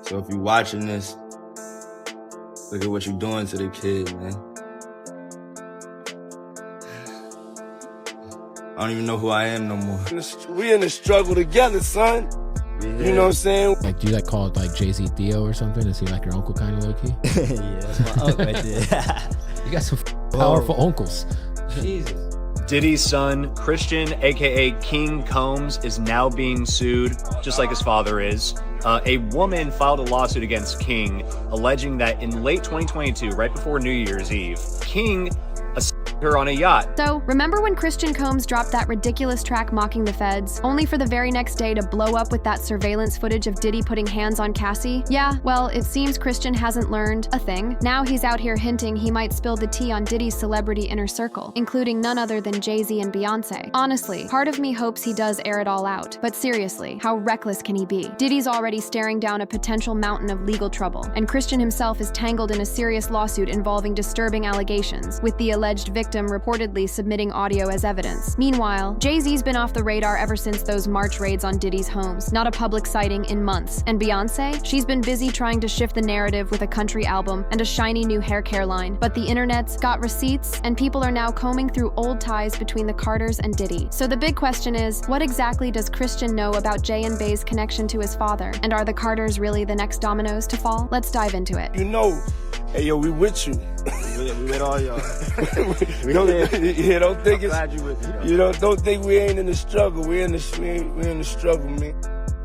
So if you watching this, look at what you're doing to the kid, man. I don't even know who I am no more. We in the struggle together, son. Yeah. You know what I'm saying? Like, do you like call it like Jay Z Theo or something? Is he like your uncle kind of low key? Yeah, that's my uncle right there. You got some powerful uncles. Jesus. Diddy's son, Christian, aka King Combs, is now being sued, just like his father is. A woman filed a lawsuit against King, alleging that in late 2022, right before New Year's Eve, King assaulted her on a yacht. So, remember when Christian Combs dropped that ridiculous track mocking the feds, only for the very next day to blow up with that surveillance footage of Diddy putting hands on Cassie? Yeah, well, it seems Christian hasn't learned a thing. Now he's out here hinting he might spill the tea on Diddy's celebrity inner circle, including none other than Jay Z and Beyoncé. Honestly, part of me hopes he does air it all out, but seriously, how reckless can he be? Diddy's already staring down a potential mountain of legal trouble, and Christian himself is tangled in a serious lawsuit involving disturbing allegations, with the alleged victim reportedly submitting audio as evidence. Meanwhile, Jay Z's been off the radar ever since those March raids on Diddy's homes, not a public sighting in months. And Beyoncé? She's been busy trying to shift the narrative with a country album and a shiny new hair care line. But the internet's got receipts, and people are now combing through old ties between the Carters and Diddy. So the big question is, what exactly does Christian know about Jay and Bey's connection to his father? And are the Carters really the next dominoes to fall? Let's dive into it. You know, hey yo, we with you. We with all y'all. Don't think I'm glad you with me, though. you know, don't think we ain't in the struggle. We in the struggle, man.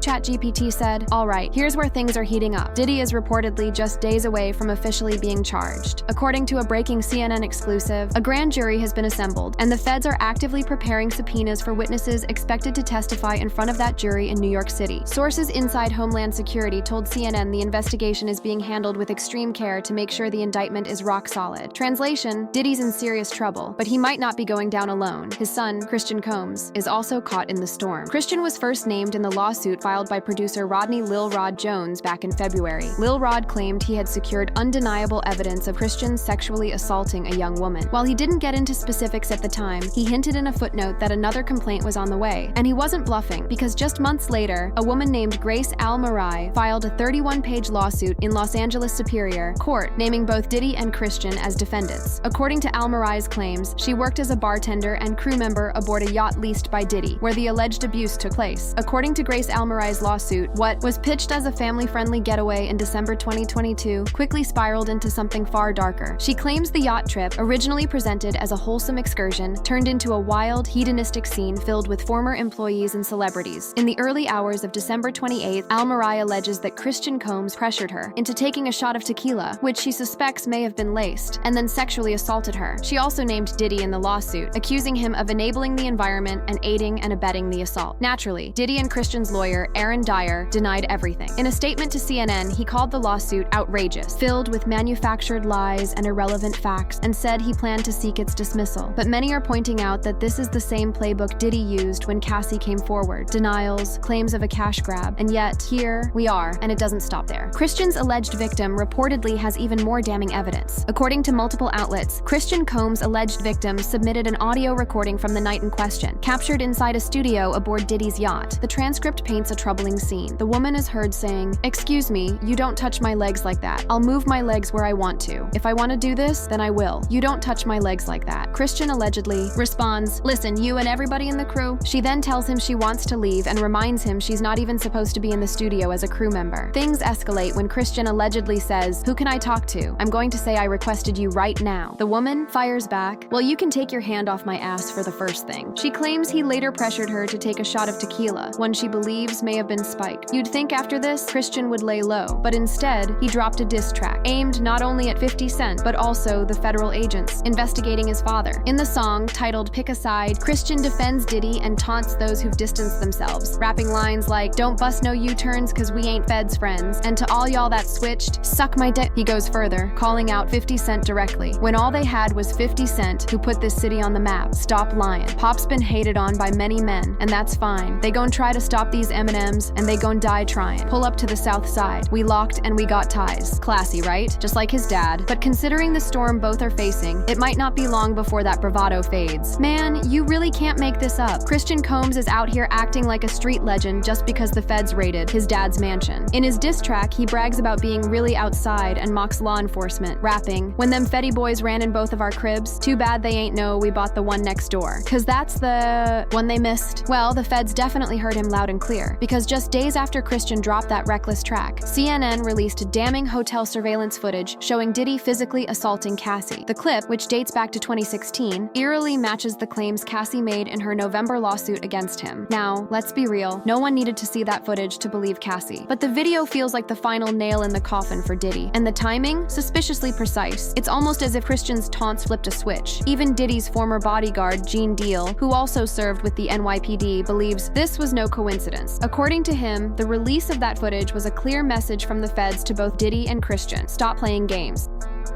ChatGPT said, "All right, here's where things are heating up. Diddy is reportedly just days away from officially being charged. According to a breaking CNN exclusive, a grand jury has been assembled, and the feds are actively preparing subpoenas for witnesses expected to testify in front of that jury in New York City. Sources inside Homeland Security told CNN the investigation is being handled with extreme care to make sure the indictment is rock solid. Translation, Diddy's in serious trouble, but he might not be going down alone. His son, Christian Combs, is also caught in the storm. Christian was first named in the lawsuit filed by producer Rodney Lil Rod Jones back in February. Lil Rod claimed he had secured undeniable evidence of Christian sexually assaulting a young woman. While he didn't get into specifics at the time, he hinted in a footnote that another complaint was on the way. And he wasn't bluffing, because just months later, a woman named Grace Al-Marai filed a 31-page lawsuit in Los Angeles Superior Court, naming both Diddy and Christian as defendants. According to Al-Marai's claims, she worked as a bartender and crew member aboard a yacht leased by Diddy, where the alleged abuse took place. According to Grace Al-Marai's lawsuit, what was pitched as a family-friendly getaway in December 2022 quickly spiraled into something far darker. She claims the yacht trip, originally presented as a wholesome excursion, turned into a wild, hedonistic scene filled with former employees and celebrities. In the early hours of December 28th, Al-Marai alleges that Christian Combs pressured her into taking a shot of tequila, which she suspects may have been laced, and then sexually assaulted her. She also named Diddy in the lawsuit, accusing him of enabling the environment and aiding and abetting the assault. Naturally, Diddy and Christian's lawyer, Aaron Dyer, denied everything. In a statement to CNN, he called the lawsuit outrageous, filled with manufactured lies and irrelevant facts, and said he planned to seek its dismissal. But many are pointing out that this is the same playbook Diddy used when Cassie came forward. Denials, claims of a cash grab, and yet, here we are, and it doesn't stop there. Christian's alleged victim reportedly has even more damning evidence. According to multiple outlets, Christian Combs' alleged victim submitted an audio recording from the night in question, captured inside a studio aboard Diddy's yacht. The transcript paints a troubling scene. The woman is heard saying, "Excuse me, you don't touch my legs like that. I'll move my legs where I want to. If I want to do this, then I will. You don't touch my legs like that." Christian allegedly responds, "Listen, you and everybody in the crew." She then tells him she wants to leave and reminds him she's not even supposed to be in the studio as a crew member. Things escalate when Christian allegedly says, "Who can I talk to? I'm going to say I requested you right now." The woman fires back, "Well, you can take your hand off my ass for the first thing." She claims he later pressured her to take a shot of tequila, one she believes may have been spiked. You'd think after this, Christian would lay low, but instead, he dropped a diss track, aimed not only at 50 Cent, but also the federal agents investigating his father. In the song, titled Pick a Side, Christian defends Diddy and taunts those who've distanced themselves, rapping lines like, "Don't bust no U-turns cause we ain't feds friends," and "To all y'all that switched, suck my dick." He goes further, calling out 50 Cent directly. "When all they had was 50 Cent, who put this city on the map. Stop lying. Pop's been hated on by many men, and that's fine. They gon' try to stop these Eminem M's, and they gon' die trying. Pull up to the south side. We locked and we got ties. Classy, right? Just like his dad. But considering the storm both are facing, it might not be long before that bravado fades. Man, you really can't make this up. Christian Combs is out here acting like a street legend just because the feds raided his dad's mansion. In his diss track, he brags about being really outside and mocks law enforcement, rapping, "When them Fetty boys ran in both of our cribs, too bad they ain't know we bought the one next door." Cause that's the one they missed. Well, the feds definitely heard him loud and clear, because just days after Christian dropped that reckless track, CNN released damning hotel surveillance footage showing Diddy physically assaulting Cassie. The clip, which dates back to 2016, eerily matches the claims Cassie made in her November lawsuit against him. Now, let's be real, no one needed to see that footage to believe Cassie. But the video feels like the final nail in the coffin for Diddy, and the timing, suspiciously precise. It's almost as if Christian's taunts flipped a switch. Even Diddy's former bodyguard, Gene Deal, who also served with the NYPD, believes this was no coincidence. According to him, the release of that footage was a clear message from the feds to both Diddy and Christian. Stop playing games.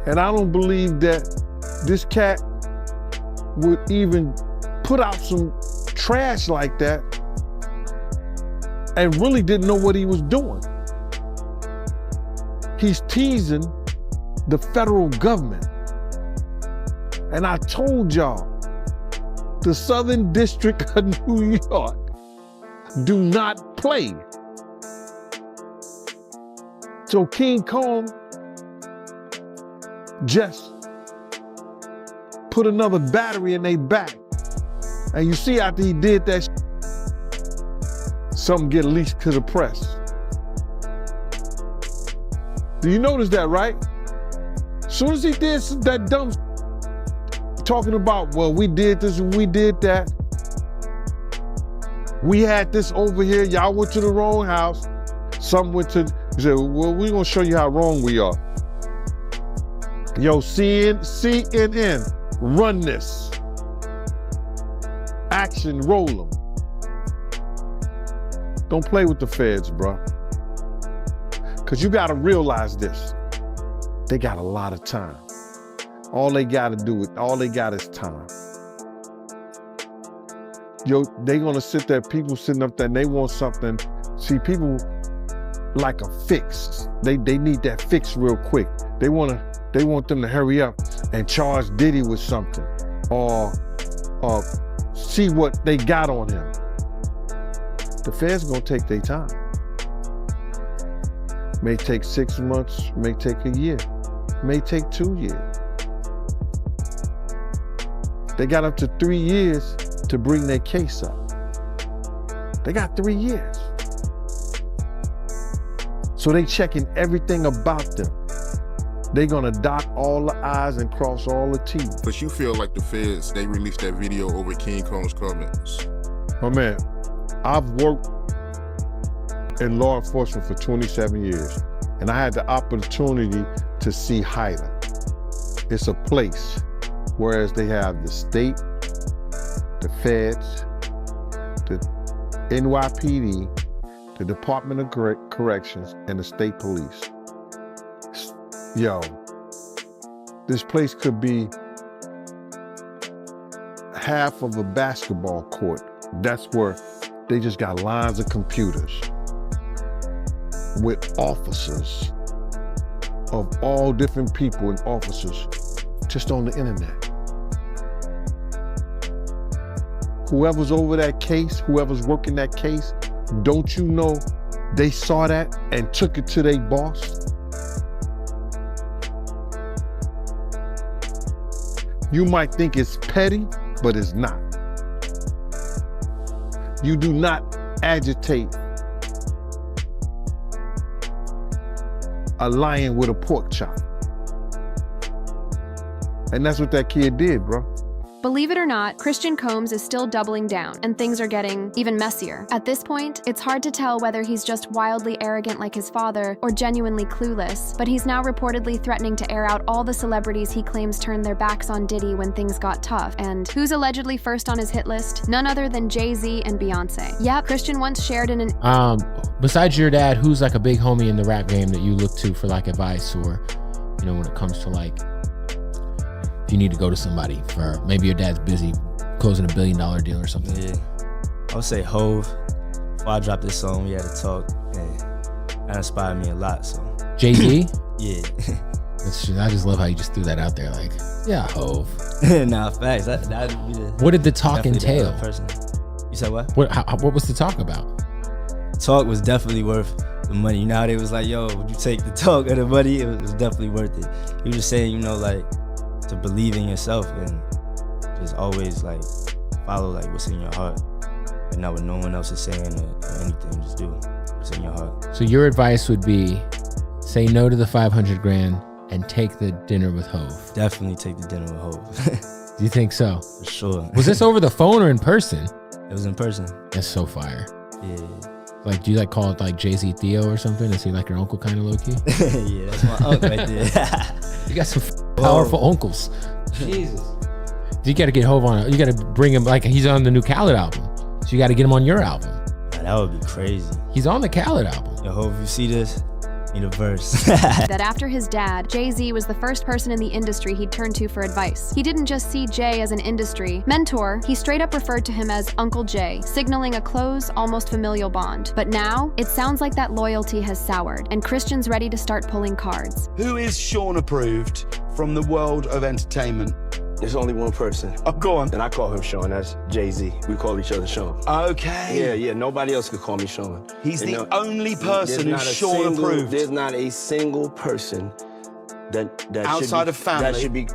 And I don't believe that this cat would even put out some trash like that and really didn't know what he was doing. He's teasing the federal government. And I told y'all, the Southern District of New York do not play. So King Kong just put another battery in their back. And you see after he did that, something get leaked to the press. Do you notice that, right? As soon as he did that dumb talking about, well, we did this and we did that. We had this over here, y'all went to the wrong house. Some went to, he said, well, we're gonna show you how wrong we are. Yo, CNN, run this. Action, roll them. Don't play with the feds, bro. Because you got to realize this. They got a lot of time. All they got is time. Yo, they going to sit there, people sitting up there, and they want something. See, people like a fix. They need that fix real quick. They want them to hurry up and charge Diddy with something or see what they got on him. The feds gonna take their time. May take 6 months, may take a year, may take 2 years. They got up to 3 years to bring their case up. They got 3 years. So they checking everything about them. They gonna dot all the I's and cross all the T's. But you feel like the feds, they released that video over King Kong's comments. Oh man, I've worked in law enforcement for 27 years, and I had the opportunity to see Haida. It's a place, whereas they have the state, the feds, the NYPD, the Department of Corrections, and the state police. Yo, this place could be half of a basketball court. That's where they just got lines of computers with officers of all different people and officers just on the internet. Whoever's over that case, whoever's working that case, don't you know they saw that and took it to their boss? You might think it's petty, but it's not. You do not agitate a lion with a pork chop. And that's what that kid did, bro. Believe it or not, Christian Combs is still doubling down, and things are getting even messier. At this point, it's hard to tell whether he's just wildly arrogant like his father or genuinely clueless, but he's now reportedly threatening to air out all the celebrities he claims turned their backs on Diddy when things got tough. And who's allegedly first on his hit list? None other than Jay Z and Beyoncé. Yep, Christian once shared in an... Besides your dad, who's like a big homie in the rap game that you look to for like advice, or, you know, when it comes to like, you need to go to somebody for, maybe your dad's busy closing $1 billion deal or something? Yeah, I would say Hove before I dropped this song, we had a talk, and that inspired me a lot. So Jay Z. yeah. I just love how you just threw that out there, like, yeah, Hove. Nah, facts. That'd be the. What did the talk entail? Person. You said what? What was the talk about? Talk was definitely worth the money. You know how they was like, yo, would you take the talk or the money? It was definitely worth it. He was just saying, you know, like, to believe in yourself and just always like follow like what's in your heart and not what no one else is saying or anything. Just do what's in your heart. So your advice would be, say no to the 500 grand and take the dinner with Hove. Definitely take the dinner with Hove. Do you think so? For sure. Was this over the phone or in person? It was in person. That's so fire. Yeah. Like, do you like call it like Jay Z Theo or something? Is he like your uncle kind of low key? Yeah, that's my uncle right there. You got some powerful uncles. Jesus. You got to get Hove on. You got to bring him, like, he's on the new Khaled album. So you got to get him on your album. Man, that would be crazy. He's on the Khaled album. Yo, Hove, if you see this, need a verse. That after his dad, Jay Z was the first person in the industry he'd turn to for advice. He didn't just see Jay as an industry mentor, he straight up referred to him as Uncle Jay, signaling a close, almost familial bond. But now, it sounds like that loyalty has soured, and Christian's ready to start pulling cards. Who is Sean approved from the world of entertainment? There's only one person. Oh, go on. And I call him Sean. That's Jay Z. We call each other Sean. Okay. Yeah. Nobody else could call me Sean. He's the only person who's Sean approved. There's not a single person that outside of family. That should be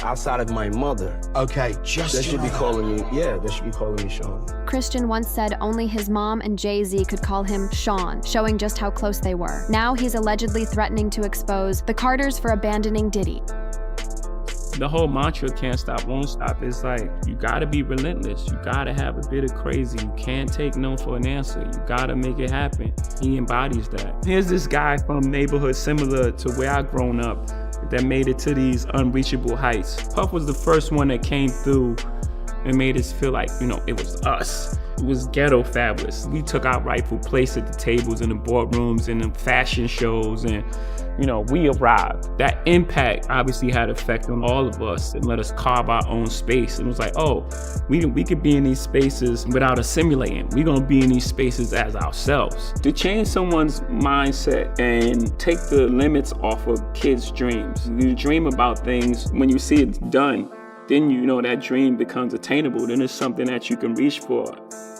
outside of my mother. Okay, just that should be calling me. Yeah, that should be calling me Sean. Christian once said only his mom and Jay Z could call him Sean, showing just how close they were. Now he's allegedly threatening to expose the Carters for abandoning Diddy. The whole mantra, can't stop, won't stop, is like, you gotta be relentless. You gotta have a bit of crazy. You can't take no for an answer. You gotta make it happen. He embodies that. Here's this guy from neighborhood similar to where I grown up that made it to these unreachable heights. Puff was the first one that came through and made us feel like, you know, it was us. It was ghetto fabulous. We took our rightful place at the tables and the boardrooms and the fashion shows, and you know, we arrived. That impact obviously had effect on all of us and let us carve our own space. And it was like, oh, we could be in these spaces without assimilating. We're gonna be in these spaces as ourselves. To change someone's mindset and take the limits off of kids' dreams. You dream about things, when you see it done, then you know that dream becomes attainable. Then it's something that you can reach for.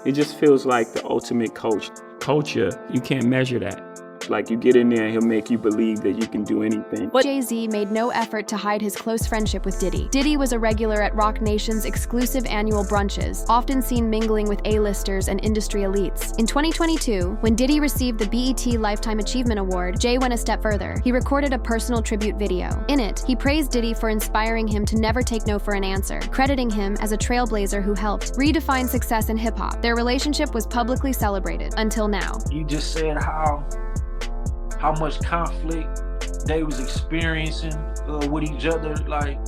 It just feels like the ultimate culture. You can't measure that. Like, you get in there and he'll make you believe that you can do anything. But Jay Z made no effort to hide his close friendship with Diddy. Diddy was a regular at Roc Nation's exclusive annual brunches, often seen mingling with A-listers and industry elites. In 2022, when Diddy received the BET Lifetime Achievement Award, Jay went a step further. He recorded a personal tribute video. In it, he praised Diddy for inspiring him to never take no for an answer, crediting him as a trailblazer who helped redefine success in hip-hop. Their relationship was publicly celebrated, until now. You just said how much conflict they was experiencing with each other, like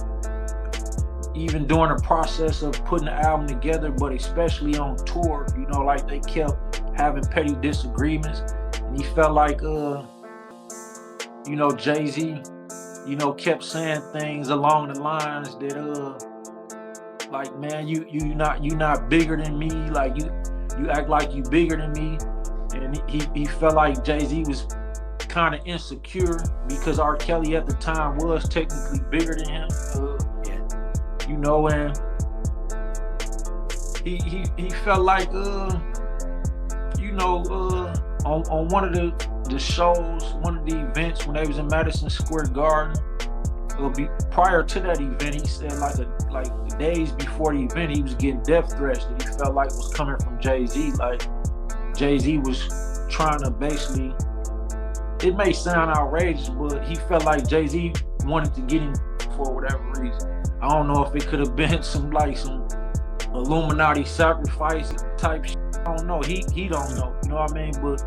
even during the process of putting the album together, but especially on tour, you know, like they kept having petty disagreements. And he felt like, you know, Jay Z, you know, kept saying things along the lines that, like, man, you not bigger than me, like you act like you bigger than me. And he felt like Jay Z was kind of insecure because R. Kelly at the time was technically bigger than him, you know, and he felt like, you know, on one of the shows, one of the events when they was in Madison Square Garden, prior to that event, he said like days before the event, he was getting death threats that he felt like was coming from Jay Z. Like Jay Z was trying to basically, it may sound outrageous, but he felt like Jay Z wanted to get him for whatever reason. I don't know if it could have been some Illuminati sacrifice type shit. I don't know. He don't know. You know what I mean? But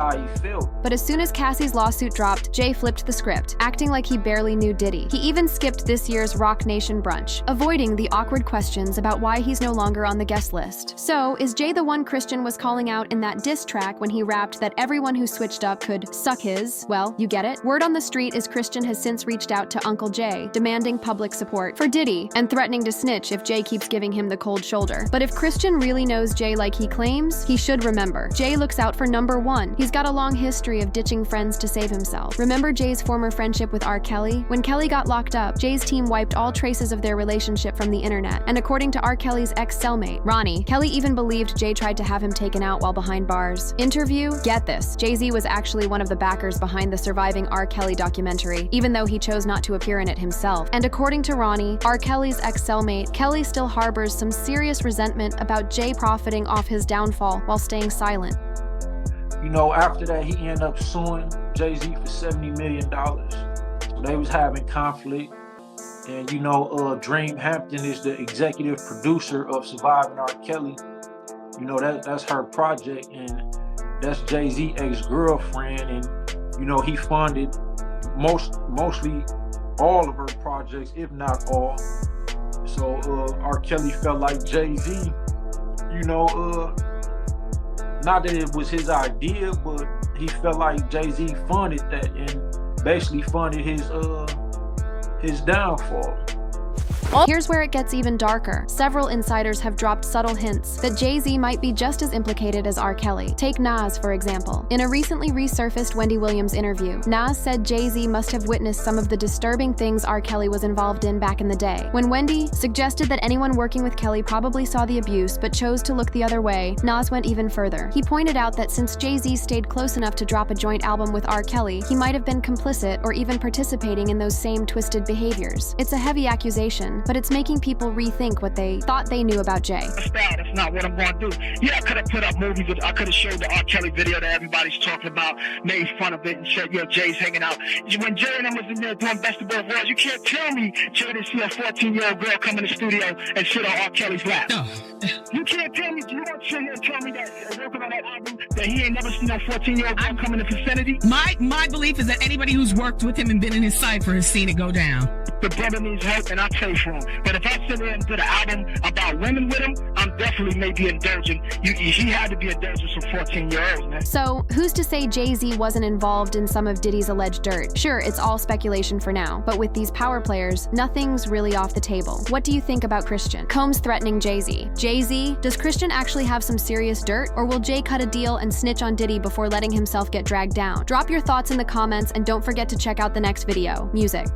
how he felt. But as soon as Cassie's lawsuit dropped, Jay flipped the script, acting like he barely knew Diddy. He even skipped this year's Rock Nation brunch, avoiding the awkward questions about why he's no longer on the guest list. So, is Jay the one Christian was calling out in that diss track when he rapped that everyone who switched up could suck his? Well, you get it? Word on the street is Christian has since reached out to Uncle Jay, demanding public support for Diddy and threatening to snitch if Jay keeps giving him the cold shoulder. But if Christian really knows Jay like he claims, he should remember. Jay looks out for number one. He's got a long history of ditching friends to save himself. Remember Jay's former friendship with R. Kelly? When Kelly got locked up, Jay's team wiped all traces of their relationship from the internet. And according to R. Kelly's ex-cellmate, Ronnie, Kelly even believed Jay tried to have him taken out while behind bars. Interview? Get this. Jay Z was actually one of the backers behind the surviving R. Kelly documentary, even though he chose not to appear in it himself. And according to Ronnie, R. Kelly's ex-cellmate, Kelly still harbors some serious resentment about Jay profiting off his downfall while staying silent. You know, after that, he ended up suing Jay Z for $70 million. So they was having conflict. And you know, Dream Hampton is the executive producer of Surviving R. Kelly. You know, that's her project, and that's Jay Z ex-girlfriend. And you know, he funded mostly all of her projects, if not all. So R. Kelly felt like Jay Z, you know, not that it was his idea, but he felt like Jay Z funded that and basically funded his downfall. Here's where it gets even darker. Several insiders have dropped subtle hints that Jay Z might be just as implicated as R. Kelly. Take Nas, for example. In a recently resurfaced Wendy Williams interview, Nas said Jay Z must have witnessed some of the disturbing things R. Kelly was involved in back in the day. When Wendy suggested that anyone working with Kelly probably saw the abuse but chose to look the other way, Nas went even further. He pointed out that since Jay Z stayed close enough to drop a joint album with R. Kelly, he might have been complicit or even participating in those same twisted behaviors. It's a heavy accusation, but it's making people rethink what they thought they knew about Jay. That's not what I'm going to do. Yeah, I could have put up movies. I could have showed the R. Kelly video that everybody's talking about, made fun of it, and said, yo, Jay's hanging out. When Jay and I was in there doing Best of Both Worlds, you can't tell me Jay didn't see a 14-year-old girl come in the studio and sit on R. Kelly's lap. No. You can't tell me, you don't sit here and tell me that working on that album, that he ain't never seen a 14-year-old girl come in the vicinity. My belief is that anybody who's worked with him and been in his cipher has seen it go down. The brother needs help, and I pray for him. But if I sit there and did an album about women with him, I'm definitely maybe indulgent. He had to be indulgent for 14-year-olds, man. So, who's to say Jay Z wasn't involved in some of Diddy's alleged dirt? Sure, it's all speculation for now, but with these power players, nothing's really off the table. What do you think about Christian? Combs threatening Jay Z. Jay Z, does Christian actually have some serious dirt, or will Jay cut a deal and snitch on Diddy before letting himself get dragged down? Drop your thoughts in the comments, and don't forget to check out the next video. Music.